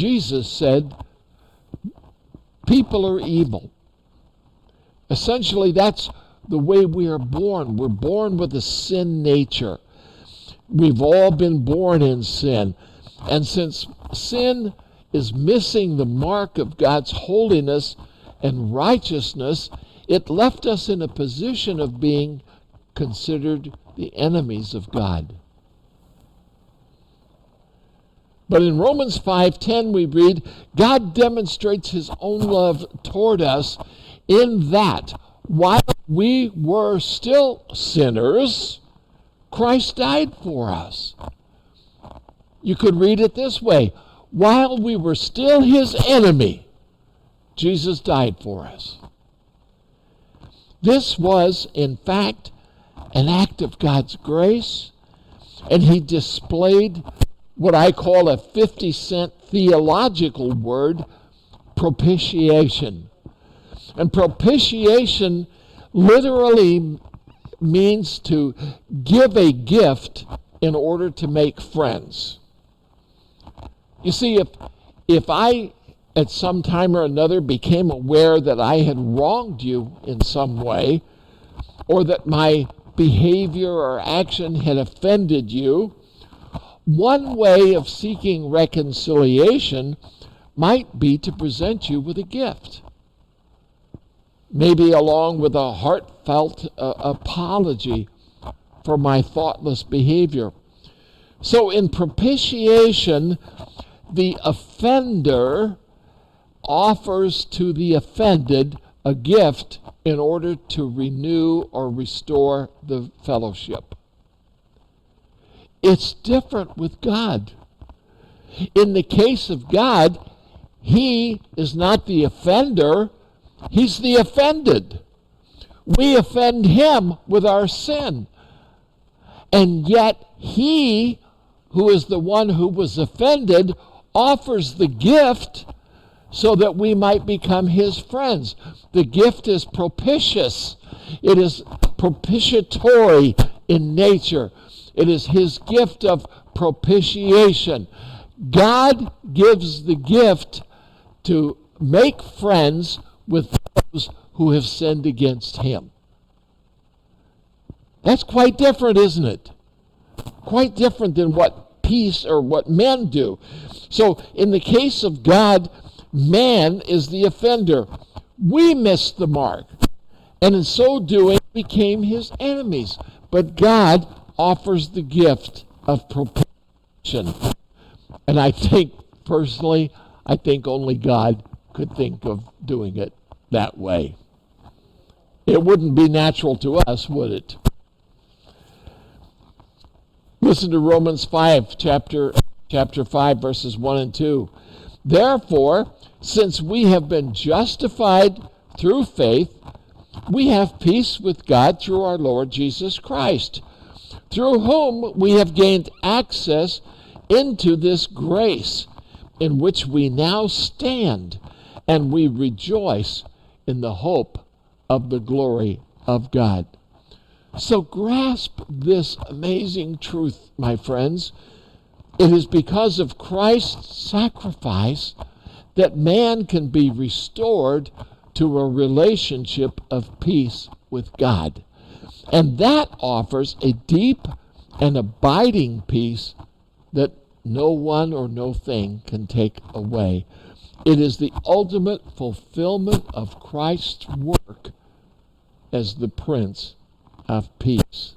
Jesus said, people are evil. Essentially, that's the way we are born. We're born with a sin nature. We've all been born in sin. And since sin is missing the mark of God's holiness and righteousness, it left us in a position of being considered the enemies of God. But in Romans 5:10 we read, God demonstrates his own love toward us in that while we were still sinners, Christ died for us. You could read it this way: while we were still his enemy, Jesus died for us. This was, in fact, an act of God's grace, and he displayed what I call a 50-cent theological word, propitiation. And propitiation literally means to give a gift in order to make friends. You see, if I at some time or another became aware that I had wronged you in some way, or that my behavior or action had offended you, one way of seeking reconciliation might be to present you with a gift. Maybe along with a heartfelt apology for my thoughtless behavior. So in propitiation, the offender offers to the offended a gift in order to renew or restore the fellowship. It's different with God. In the case of God, he is not the offender, he's the offended. We offend him with our sin. And yet he, who is the one who was offended, offers the gift so that we might become his friends. The gift is propitious. It is propitiatory in nature. It is his gift of propitiation. God gives the gift to make friends with those who have sinned against him. That's quite different, isn't it? Quite different than what peace or what men do. So in the case of God, man is the offender. We missed the mark, and in so doing became his enemies. But God offers the gift of propitiation. And I think, personally, only God could think of doing it that way. It wouldn't be natural to us, would it? Listen to Romans 5, chapter 5, verses 1 and 2. Therefore, since we have been justified through faith, we have peace with God through our Lord Jesus Christ, through whom we have gained access into this grace in which we now stand, and we rejoice in the hope of the glory of God. So grasp this amazing truth, my friends. It is because of Christ's sacrifice that man can be restored to a relationship of peace with God. And that offers a deep and abiding peace that no one or no thing can take away. It is the ultimate fulfillment of Christ's work as the Prince of Peace.